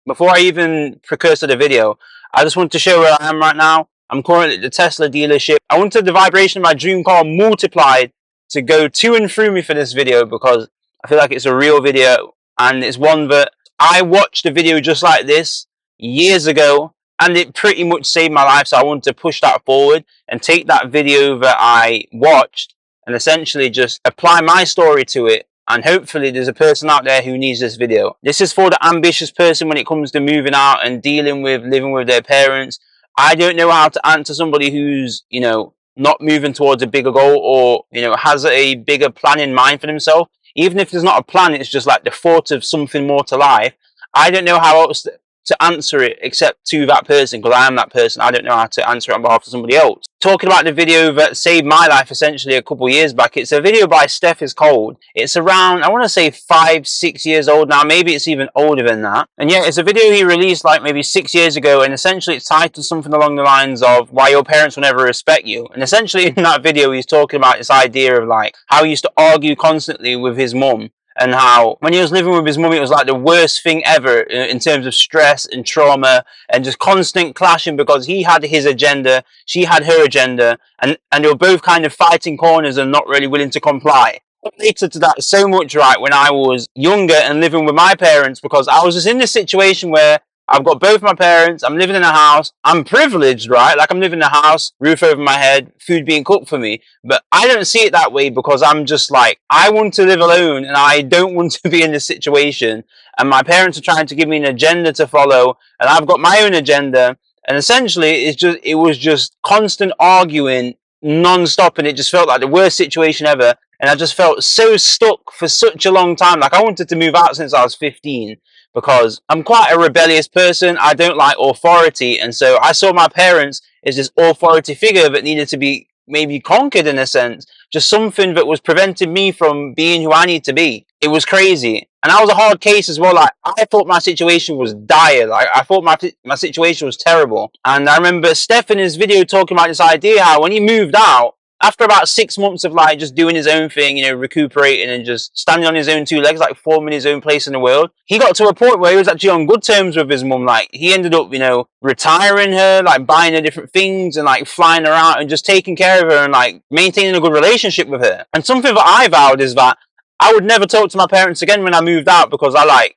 Before I even precursor the video, I just want to show where I am right now. I'm currently at the Tesla dealership. I wanted the vibration of my dream car multiplied to go to and through me for this video because I feel like it's a real video and it's one that I watched a video just like this years ago and it pretty much saved my life. So I wanted to push that forward and take that video that I watched and essentially just apply my story to it. And hopefully there's a person out there who needs this video. This is for the ambitious person when it comes to moving out and dealing with living with their parents. I don't know how to answer somebody who's, not moving towards a bigger goal or, has a bigger plan in mind for themselves. Even if there's not a plan, it's just like the thought of something more to life. I don't know how else to answer it except to that person because I am that person. I don't know how to answer it on behalf of somebody else. Talking about the video that saved my life essentially a couple of years back, it's a video by Stephiscold. It's around, I want to say 5-6 years old now, maybe it's even older than that. And yeah, it's a video he released like maybe 6 years ago, and essentially it's titled something along the lines of why your parents will never respect you. And essentially in that video he's talking about this idea of like how he used to argue constantly with his mum. And how when he was living with his mum, it was like the worst thing ever in terms of stress and trauma and just constant clashing because he had his agenda, she had her agenda, and they were both kind of fighting corners and not really willing to comply. Related to that so much, right, when I was younger and living with my parents because I was just in this situation where I've got both my parents, I'm living in a house, I'm privileged, right? Like I'm living in a house, roof over my head, food being cooked for me. But I don't see it that way because I'm just like, I want to live alone and I don't want to be in this situation. And my parents are trying to give me an agenda to follow and I've got my own agenda. And essentially it was just constant arguing non-stop and it just felt like the worst situation ever. And I just felt so stuck for such a long time. Like I wanted to move out since I was 15. Because I'm quite a rebellious person. I don't like authority. And so I saw my parents as this authority figure that needed to be maybe conquered in a sense. Just something that was preventing me from being who I need to be. It was crazy. And that was a hard case as well. Like I thought my situation was dire. Like I thought my situation was terrible. And I remember Steph in his video talking about this idea how when he moved out, after about 6 months of like just doing his own thing, recuperating and just standing on his own two legs, like forming his own place in the world, he got to a point where he was actually on good terms with his mum. Like he ended up, retiring her, like buying her different things and like flying her out and just taking care of her and like maintaining a good relationship with her. And something that I vowed is that I would never talk to my parents again when I moved out because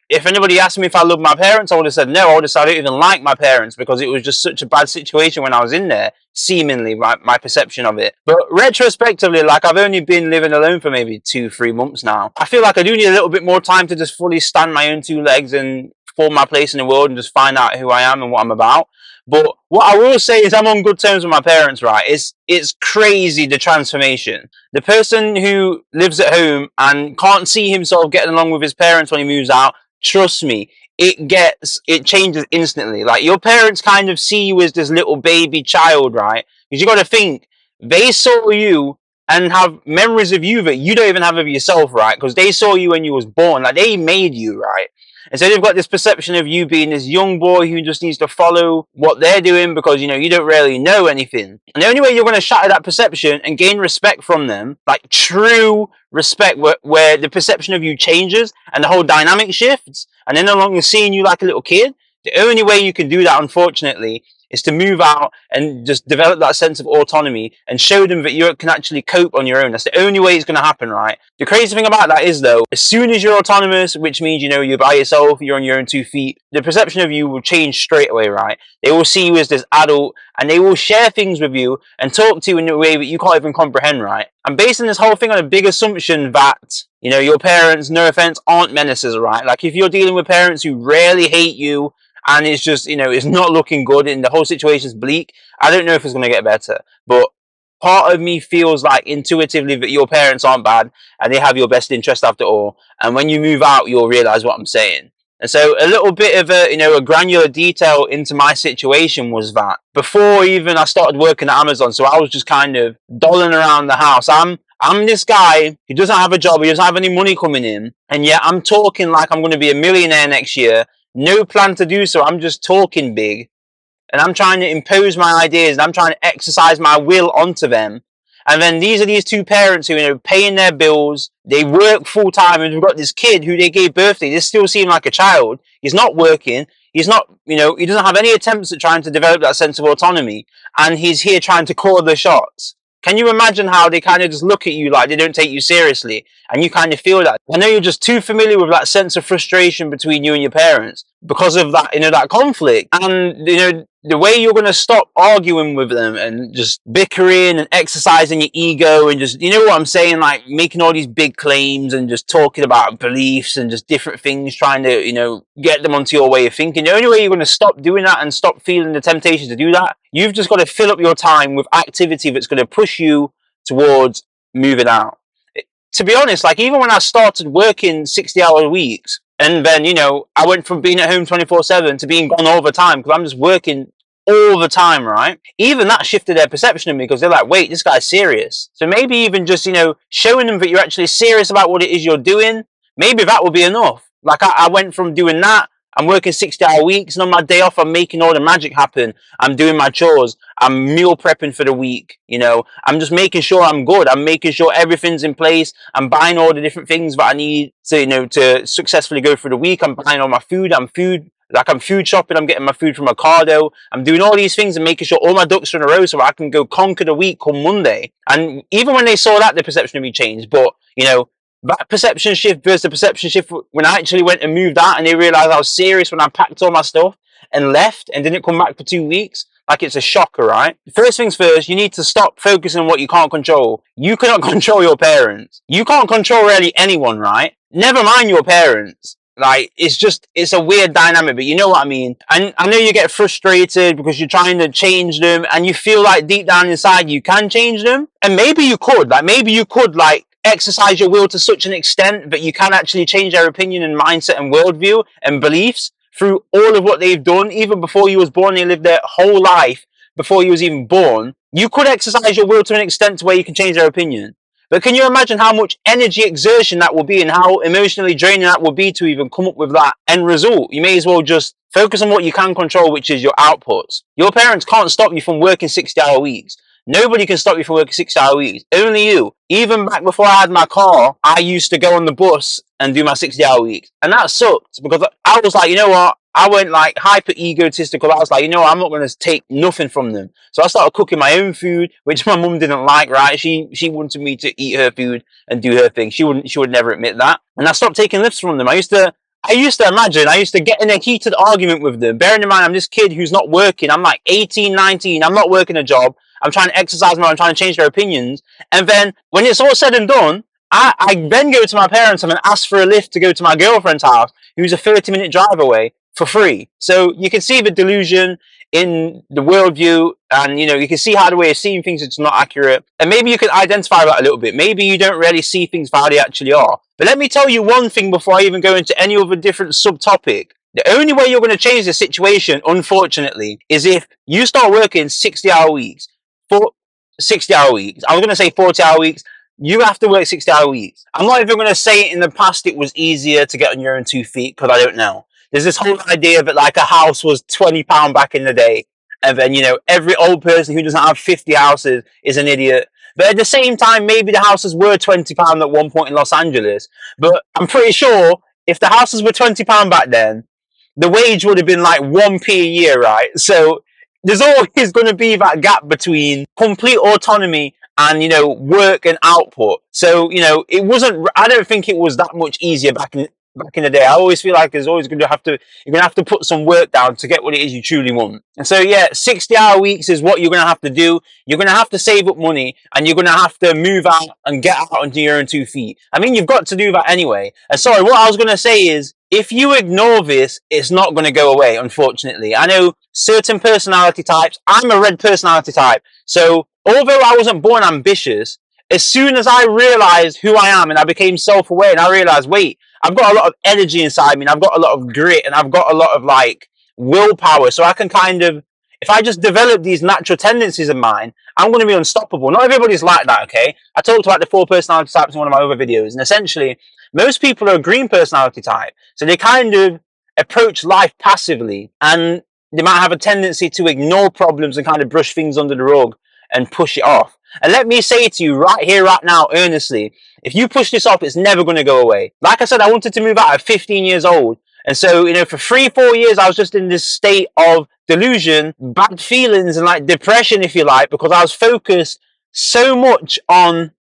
if anybody asked me if I loved my parents, I would have said no. I would have said I don't even like my parents because it was just such a bad situation when I was in there, seemingly, my perception of it. But retrospectively, like I've only been living alone for maybe 2-3 months now. I feel like I do need a little bit more time to just fully stand my own two legs and form my place in the world and just find out who I am and what I'm about. But what I will say is I'm on good terms with my parents, right? It's crazy, the transformation. The person who lives at home and can't see himself getting along with his parents when he moves out, trust me, it changes instantly. Like your parents kind of see you as this little baby child, right? Because you got to think, they saw you and have memories of you that you don't even have of yourself, right? Because they saw you when you was born. Like they made you, right? And so they've got this perception of you being this young boy who just needs to follow what they're doing because, you don't really know anything. And the only way you're going to shatter that perception and gain respect from them, like true respect where the perception of you changes and the whole dynamic shifts and they're no longer seeing you like a little kid, the only way you can do that, unfortunately, is to move out and just develop that sense of autonomy and show them that you can actually cope on your own. That's the only way it's going to happen, right? The crazy thing about that is, though, as soon as you're autonomous, which means, you're by yourself, you're on your own 2 feet, the perception of you will change straight away, right? They will see you as this adult and they will share things with you and talk to you in a way that you can't even comprehend, right? I'm basing this whole thing on a big assumption that, your parents, no offense, aren't menaces, right? Like if you're dealing with parents who rarely hate you, and it's just, it's not looking good and the whole situation's bleak, I don't know if it's going to get better. But part of me feels like intuitively that your parents aren't bad and they have your best interest after all. And when you move out, you'll realize what I'm saying. And so a little bit of a granular detail into my situation was that before even I started working at Amazon, so I was just kind of dolling around the house. I'm this guy who doesn't have a job, he doesn't have any money coming in. And yet I'm talking like I'm going to be a millionaire next year. No plan to do so. I'm just talking big and I'm trying to impose my ideas and I'm trying to exercise my will onto them. And then these are these two parents who are paying their bills. They work full time and we've got this kid who they gave birth to. They still seem like a child. He's not working. He's not, you know, he doesn't have any attempts at trying to develop that sense of autonomy, and he's here trying to call the shots. Can you imagine how they kind of just look at you like they don't take you seriously, and you kind of feel that? I know you're just too familiar with that sense of frustration between you and your parents because of that, you know, that conflict, and you know, the way you're going to stop arguing with them and just bickering and exercising your ego and just, you know what I'm saying, like making all these big claims and just talking about beliefs and just different things, trying to, you know, get them onto your way of thinking. The only way you're going to stop doing that and stop feeling the temptation to do that, you've just got to fill up your time with activity that's going to push you towards moving out. To be honest, like even when I started working 60-hour weeks, and then, you know, I went from being at home 24/7 to being gone all the time because I'm just working all the time, right? Even that shifted their perception of me because they're like, wait, this guy's serious. So maybe even just, you know, showing them that you're actually serious about what it is you're doing, maybe that will be enough. Like I went from doing that, I'm working 60-hour weeks, and on my day off, I'm making all the magic happen. I'm doing my chores. I'm meal prepping for the week. You know, I'm just making sure I'm good. I'm making sure everything's in place. I'm buying all the different things that I need to, you know, to successfully go through the week. I'm buying all my food. I'm food shopping. I'm getting my food from Ocado. I'm doing all these things and making sure all my ducks are in a row so I can go conquer the week come Monday. And even when they saw that, the perception of me changed. But, you know, that perception shift versus the perception shift when I actually went and moved out and they realized I was serious when I packed all my stuff and left and didn't come back for 2 weeks. Like, it's a shocker, right? First things first, you need to stop focusing on what you can't control. You cannot control your parents. You can't control really anyone, right? Never mind your parents. Like, it's a weird dynamic, but you know what I mean? And I know you get frustrated because you're trying to change them and you feel like deep down inside you can change them. And maybe you could, like, exercise your will to such an extent that you can actually change their opinion and mindset and worldview and beliefs through all of what they've done. Even before you was born, they lived their whole life before you was even born. You could exercise your will to an extent to where you can change their opinion. But can you imagine how much energy exertion that will be and how emotionally draining that will be to even come up with that end result? You may as well just focus on what you can control, which is your outputs. Your parents can't stop you from working 60-hour weeks. Nobody can stop you from working 6-hour weeks. Only you. Even back before I had my car, I used to go on the bus and do my 60-hour weeks. And that sucked because I was like, you know what? I went like hyper egotistical. I was like, you know what? I'm not going to take nothing from them. So I started cooking my own food, which my mum didn't like, right? She wanted me to eat her food and do her thing. She would never admit that. And I stopped taking lifts from them. I used to get in a heated argument with them. Bearing in mind, I'm this kid who's not working. I'm like 18, 19. I'm not working a job. I'm trying to exercise more. I'm trying to change their opinions. And then when it's all said and done, I then go to my parents and ask for a lift to go to my girlfriend's house, who's a 30-minute drive away, for free. So you can see the delusion in the worldview, and you know, you can see how the way of seeing things is not accurate. And maybe you can identify that a little bit. Maybe you don't really see things for how they actually are. But let me tell you one thing before I even go into any other different subtopic. The only way you're going to change the situation, unfortunately, is if you start working 60-hour weeks. 60-hour weeks. I was going to say 40-hour weeks. You have to work 60-hour weeks. I'm not even going to say in the past it was easier to get on your own 2 feet because I don't know. There's this whole idea that like a house was £20 back in the day. And then, you know, every old person who doesn't have 50 houses is an idiot. But at the same time, maybe the houses were £20 at one point in Los Angeles. But I'm pretty sure if the houses were £20 back then, the wage would have been like 1p a year, right? So there's always going to be that gap between complete autonomy and, you know, work and output. So, you know, I don't think it was that much easier back in the day. I always feel like you're going to have to put some work down to get what it is you truly want. And so, yeah, 60-hour weeks is what you're going to have to do. You're going to have to save up money and you're going to have to move out and get out onto your own 2 feet. I mean, you've got to do that anyway. And sorry, what I was going to say is, if you ignore this, it's not going to go away, unfortunately. I know certain personality types. I'm a red personality type. So although I wasn't born ambitious, as soon as I realized who I am and I became self-aware and I realized, wait, I've got a lot of energy inside me and I've got a lot of grit and I've got a lot of like willpower. So I can kind of, if I just develop these natural tendencies of mine, I'm going to be unstoppable. Not everybody's like that, okay? I talked about the 4 personality types in one of my other videos, and essentially, most people are a green personality type. So they kind of approach life passively, and they might have a tendency to ignore problems and kind of brush things under the rug and push it off. And let me say to you right here, right now, earnestly, if you push this off, it's never going to go away. Like I said, I wanted to move out at 15 years old. And so, you know, for 3, 4 years, I was just in this state of delusion, bad feelings, and like depression, if you like, because I was focused so much on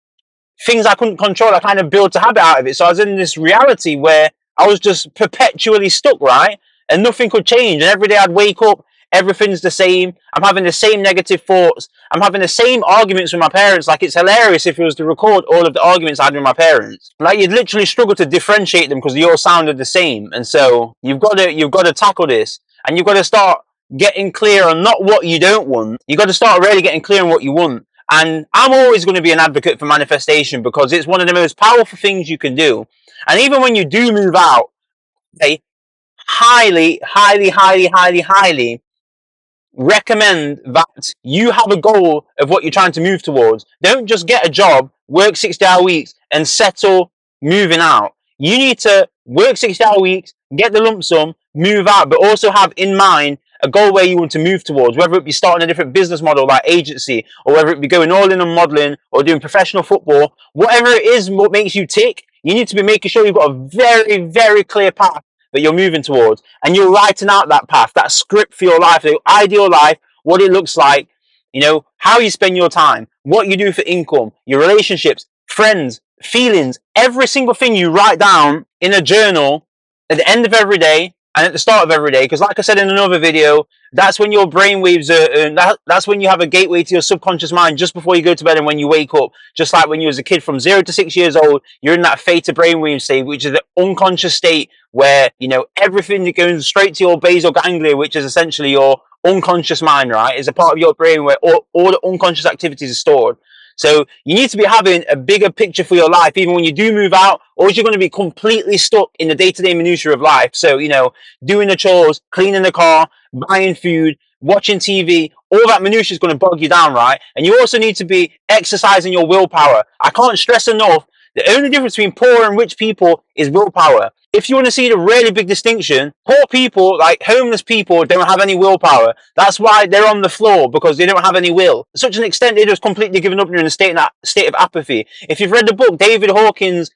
things I couldn't control. I kind of built a habit out of it. So I was in this reality where I was just perpetually stuck, right? And nothing could change. And every day I'd wake up, everything's the same. I'm having the same negative thoughts. I'm having the same arguments with my parents. Like, it's hilarious if it was to record all of the arguments I had with my parents. Like, you'd literally struggle to differentiate them because they all sounded the same. And so you've got to tackle this, and you've got to start getting clear on not what you don't want. You've got to start really getting clear on what you want. And I'm always going to be an advocate for manifestation because it's one of the most powerful things you can do. And even when you do move out, they highly, highly, highly, highly, highly recommend that you have a goal of what you're trying to move towards. Don't just get a job, work 60-hour weeks, and settle moving out. You need to work 60-hour weeks, get the lump sum, move out, but also have in mind a goal where you want to move towards, whether it be starting a different business model like agency, or whether it be going all in on modeling or doing professional football. Whatever it is, what makes you tick, you need to be making sure you've got a very, very clear path that you're moving towards, and you're writing out that path, that script for your life, the ideal life, what it looks like, you know, how you spend your time, what you do for income, your relationships, friends, feelings, every single thing you write down in a journal at the end of every day and at the start of every day. Because like I said in another video, that's when your brainwaves are, that's when you have a gateway to your subconscious mind just before you go to bed and when you wake up. Just like when you was a kid from 0 to 6 years old, you're in that theta brainwave state, which is the unconscious state where, you know, everything that goes straight to your basal ganglia, which is essentially your unconscious mind, right, is a part of your brain where all the unconscious activities are stored. So you need to be having a bigger picture for your life, even when you do move out, or you're going to be completely stuck in the day-to-day minutiae of life. So, you know, doing the chores, cleaning the car, buying food, watching TV, all that minutiae is going to bog you down, right? And you also need to be exercising your willpower. I can't stress enough, the only difference between poor and rich people is willpower. If you want to see the really big distinction, poor people, like homeless people, don't have any willpower. That's why they're on the floor, because they don't have any will. To such an extent, they're just completely given up and in a state of apathy. If you've read the book David Hawkins'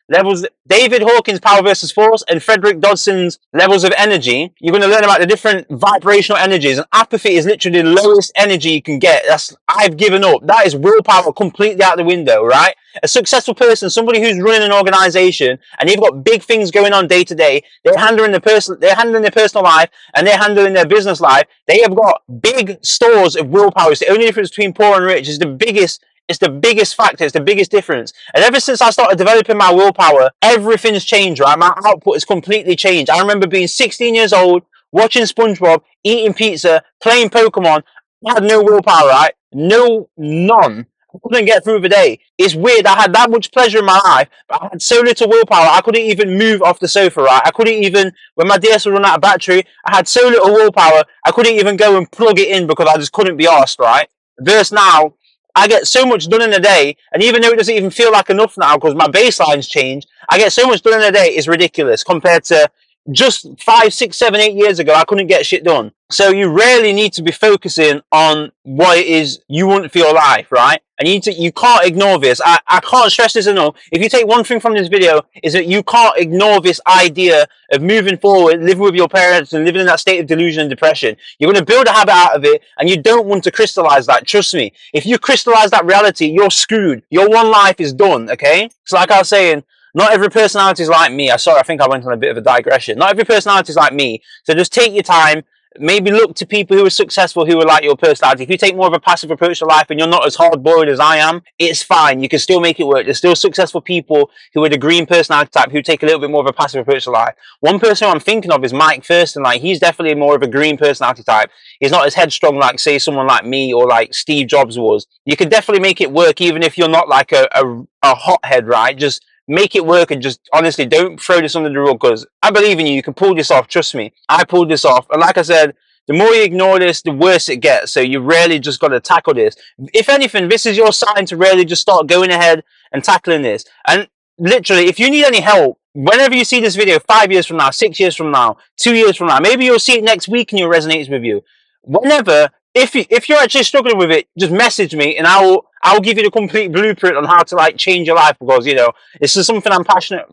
Power versus Force and Frederick Dodson's Levels of Energy, you're going to learn about the different vibrational energies. And apathy is literally the lowest energy you can get. I've given up. That is willpower completely out the window, right? A successful person, somebody who's running an organization and they've got big things going on day to day, they're handling their personal life and they're handling their business life. They have got big stores of willpower. It's the only difference between poor and rich. It's the biggest factor. It's the biggest difference. And ever since I started developing my willpower, everything's changed, right? My output has completely changed. I remember being 16 years old, watching SpongeBob, eating pizza, playing Pokemon. I had no willpower, right? None. I couldn't get through the day. It's weird. I had that much pleasure in my life, but I had so little willpower. I couldn't even move off the sofa, right? I couldn't even, when my DS would run out of battery, I had so little willpower, I couldn't even go and plug it in because I just couldn't be arsed, right? Versus now, I get so much done in a day, and even though it doesn't even feel like enough now because my baseline's changed, I get so much done in a day, it's ridiculous compared to just 5, 6, 7, 8 years ago. I couldn't get shit done. So you really need to be focusing on what it is you want for your life, right? And you can't ignore this. I can't stress this enough. If you take one thing from this video, is that you can't ignore this idea of moving forward, living with your parents and living in that state of delusion and depression. You're going to build a habit out of it, and you don't want to crystallize that. Trust me. If you crystallize that reality, you're screwed. Your one life is done, okay? So like I was saying, not every personality is like me. I think I went on a bit of a digression. Not every personality is like me. So just take your time. Maybe look to people who are successful, who are like your personality. If you take more of a passive approach to life and you're not as hard-boiled as I am, it's fine. You can still make it work. There's still successful people who are the green personality type who take a little bit more of a passive approach to life. One person who I'm thinking of is Mike Thurston. Like, he's definitely more of a green personality type. He's not as headstrong like, say, someone like me or like Steve Jobs was. You can definitely make it work even if you're not like a hothead, right? Just make it work and just honestly don't throw this under the rug, because I believe in you. You can pull this off. Trust me. I pulled this off. And like I said, the more you ignore this, the worse it gets. So you really just got to tackle this. If anything, this is your sign to really just start going ahead and tackling this. And literally, if you need any help, whenever you see this video, 5 years from now, 6 years from now, 2 years from now, maybe you'll see it next week and it resonates with you. Whenever, if you're actually struggling with it, just message me and I'll give you the complete blueprint on how to like change your life, because, you know, this is something I'm passionate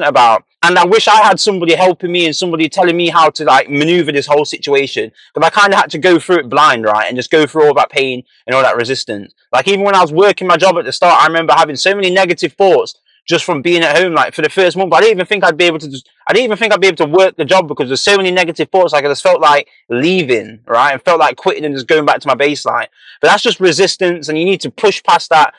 about. And I wish I had somebody helping me and somebody telling me how to like maneuver this whole situation. Because I kind of had to go through it blind, right? And just go through all that pain and all that resistance. Like even when I was working my job at the start, I remember having so many negative thoughts just from being at home. Like for the first month, I didn't even think I'd be able to I didn't even think I'd be able to work the job because there's so many negative thoughts. Like I just felt like leaving, right? And felt like quitting and just going back to my baseline. But that's just resistance, and you need to push past that.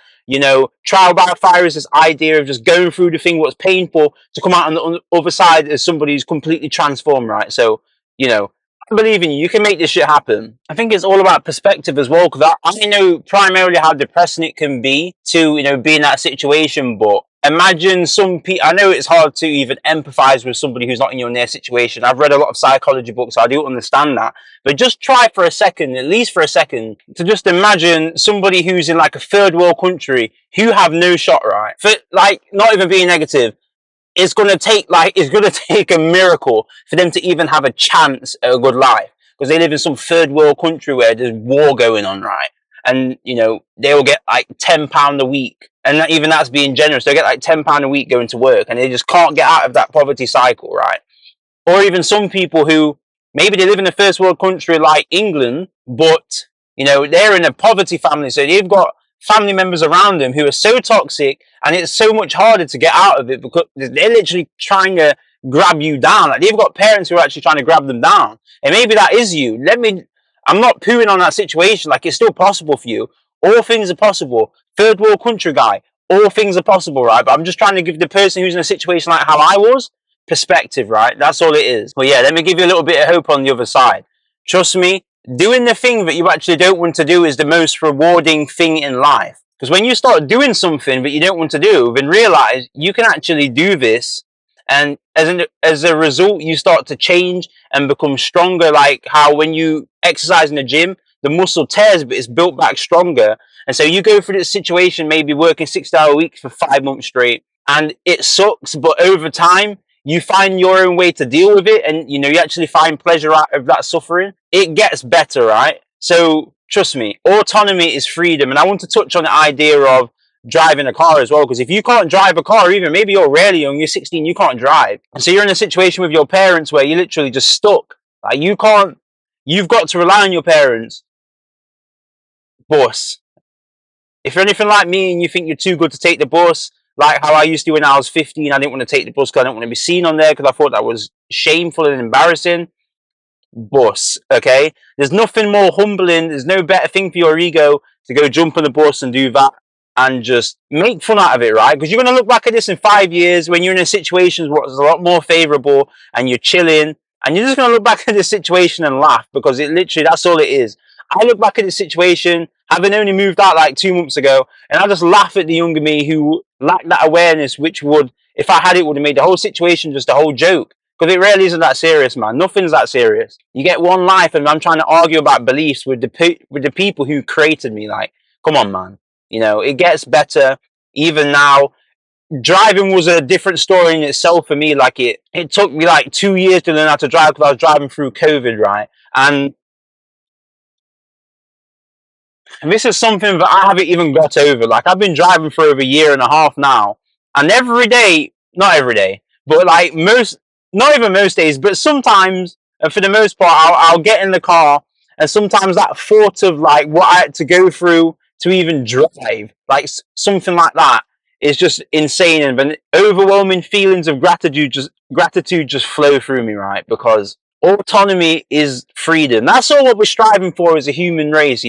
Trial by fire is this idea of just going through the thing what's painful to come out on the other side as somebody who's completely transformed, right? So, I believe in you. You can make this shit happen. I think it's all about perspective as well, because I know primarily how depressing it can be to, be in that situation, but imagine some people. I know it's hard to even empathize with somebody who's not in your near situation. I've read a lot of psychology books, so I do understand that. But just try for a second, at least for a second, to just imagine somebody who's in like a third world country who have no shot, right? For like not even being negative, it's gonna take a miracle for them to even have a chance at a good life, because they live in some third world country where there's war going on, right? And they will get like £10 a week, and even that's being generous. They'll get like £10 a week going to work, and they just can't get out of that poverty cycle, right? Or even some people who maybe they live in a first world country like England, but they're in a poverty family, so they've got family members around them who are so toxic, and it's so much harder to get out of it because they're literally trying to grab you down. Like they've got parents who are actually trying to grab them down, and maybe that is you. I'm not pooing on that situation. Like it's still possible for you. All things are possible. Third world country guy, all things are possible, right? But I'm just trying to give the person who's in a situation like how I was perspective, right? That's all it is. But yeah, let me give you a little bit of hope on the other side. Trust me, doing the thing that you actually don't want to do is the most rewarding thing in life. Because when you start doing something that you don't want to do, then realize you can actually do this, and as a result, you start to change and become stronger. Like how when you exercise in the gym, the muscle tears, but it's built back stronger. And so you go through this situation, maybe working 6-hour weeks for 5 months straight, and it sucks, but over time, you find your own way to deal with it, and you actually find pleasure out of that suffering. It gets better, right? So trust me, autonomy is freedom. And I want to touch on the idea of driving a car as well, because if you can't drive a car, even maybe you're really young, you're 16, you can't drive, and so you're in a situation with your parents where you're literally just stuck. Like you've got to rely on your parents. Bus. If you're anything like me and you think you're too good to take the bus, like how I used to when I was 15, I didn't want to take the bus because I didn't want to be seen on there because I thought that was shameful and embarrassing. Bus, okay? There's nothing more humbling. There's no better thing for your ego to go jump on the bus and do that and just make fun out of it, right? Because you're going to look back at this in 5 years when you're in a situation what's a lot more favorable and you're chilling, and you're just going to look back at this situation and laugh, because it literally, that's all it is. I look back at this situation, having only moved out like 2 months ago, and I just laugh at the younger me who lacked that awareness, which would, if I had it, would have made the whole situation just a whole joke. Because it really isn't that serious, man. Nothing's that serious. You get one life, and I'm trying to argue about beliefs with the people who created me. Like, come on, man. It gets better. Even now, driving was a different story in itself for me. Like it took me like 2 years to learn how to drive because I was driving through COVID, right? And this is something that I haven't even got over. Like I've been driving for over a year and a half now, and every day, not every day, but like not even most days, but sometimes, and for the most part, I'll get in the car, and sometimes that thought of like what I had to go through to even drive, like something like that, is just insane, and then overwhelming feelings of gratitude just flow through me, right? Because autonomy is freedom. That's all what we're striving for as a human race,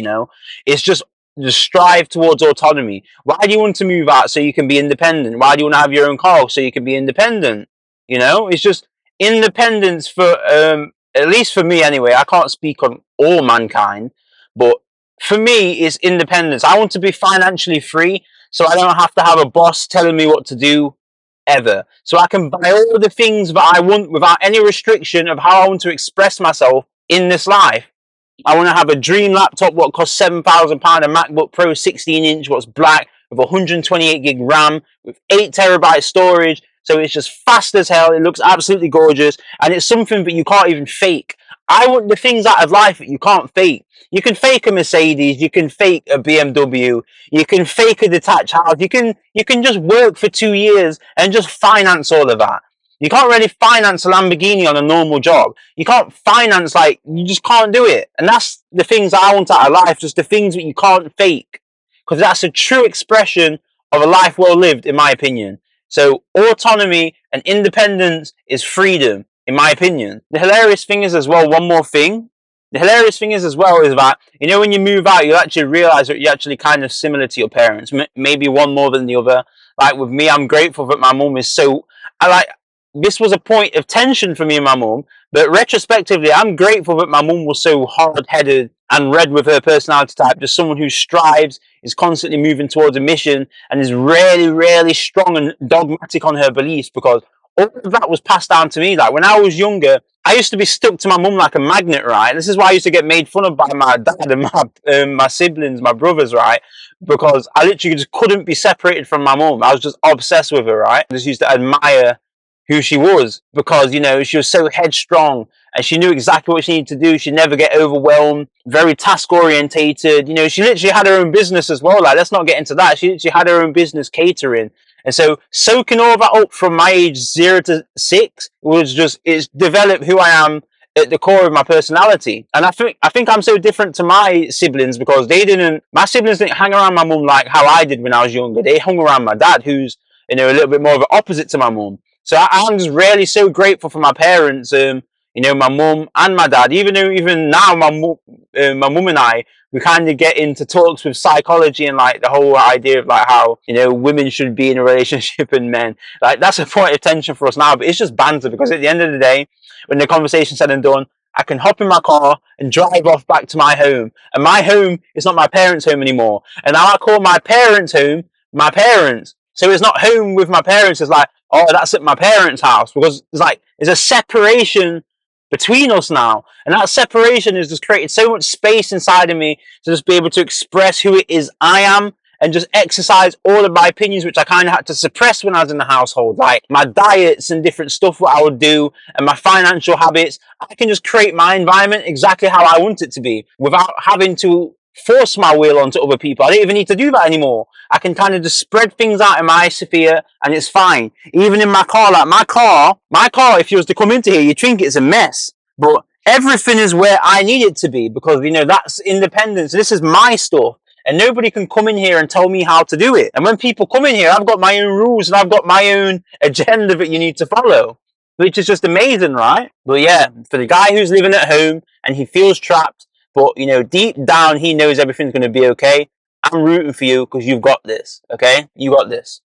It's just strive towards autonomy. Why do you want to move out? So you can be independent. Why do you want to have your own car? So you can be independent. It's just independence for, at least for me anyway. I can't speak on all mankind, but for me, it's independence. I want to be financially free, so I don't have to have a boss telling me what to do ever. So I can buy all the things that I want without any restriction of how I want to express myself in this life. I want to have a dream laptop what costs £7,000, a MacBook Pro 16-inch, what's black, with 128 gig RAM, with 8 terabyte storage. So it's just fast as hell. It looks absolutely gorgeous, and it's something that you can't even fake. I want the things out of life that you can't fake. You can fake a Mercedes, you can fake a BMW, you can fake a detached house, you can just work for 2 years and just finance all of that. You can't really finance a Lamborghini on a normal job. You can't finance, like, you just can't do it. And that's the things I want out of life, just the things that you can't fake. Because that's a true expression of a life well lived, in my opinion. So autonomy and independence is freedom, in my opinion. The hilarious thing is as well, one more thing. The hilarious thing is as well is that, you know, when you move out, you actually realize that you're actually kind of similar to your parents. Maybe one more than the other. Like with me, I'm grateful that my mum is so, I like, this was a point of tension for me and my mum, but retrospectively, I'm grateful that my mum was so hard-headed and read with her personality type, just someone who strives, is constantly moving towards a mission, and is really, really strong and dogmatic on her beliefs, because all of that was passed down to me. Like when I was younger, I used to be stuck to my mum like a magnet, right? This is why I used to get made fun of by my dad and my siblings, my brothers, right? Because I literally just couldn't be separated from my mum. I was just obsessed with her, right? I just used to admire who she was, because, you know, she was so headstrong and she knew exactly what she needed to do. She'd never get overwhelmed, very task orientated. You know, she literally had her own business as well. Like, let's not get into that. She literally had her own business catering. And so soaking all that up from my age 0 to 6 was just, it's developed who I am at the core of my personality. And I think I'm so different to my siblings, because my siblings didn't hang around my mum like how I did when I was younger. They hung around my dad, who's, you know, a little bit more of an opposite to my mum. So I'm just really so grateful for my parents, you know, my mum and my dad. Even now, my mum and I, we kind of get into talks with psychology and like the whole idea of like how, you know, women should be in a relationship and men. Like that's a point of tension for us now, but it's just banter, because at the end of the day, when the conversation's said and done, I can hop in my car and drive off back to my home. And my home is not my parents' home anymore. And now I call my parents' home my parents. So it's not home with my parents. It's like, oh, that's at my parents' house, because it's like there's a separation between us now, and that separation has just created so much space inside of me to just be able to express who it is I am, and just exercise all of my opinions, which I kind of had to suppress when I was in the household, like my diets and different stuff what I would do, and my financial habits. I can just create my environment exactly how I want it to be without having to force my will onto other people. I don't even need to do that anymore. I can kind of just spread things out in my sphere, and it's fine. Even in my car, like my car, if you was to come into here, you'd think it's a mess. But everything is where I need it to be, because, you know, that's independence. This is my stuff. And nobody can come in here and tell me how to do it. And when people come in here, I've got my own rules and I've got my own agenda that you need to follow, which is just amazing, right? But yeah, for the guy who's living at home and he feels trapped, but, you know, deep down, he knows everything's going to be okay, I'm rooting for you, because you've got this, okay? You got this.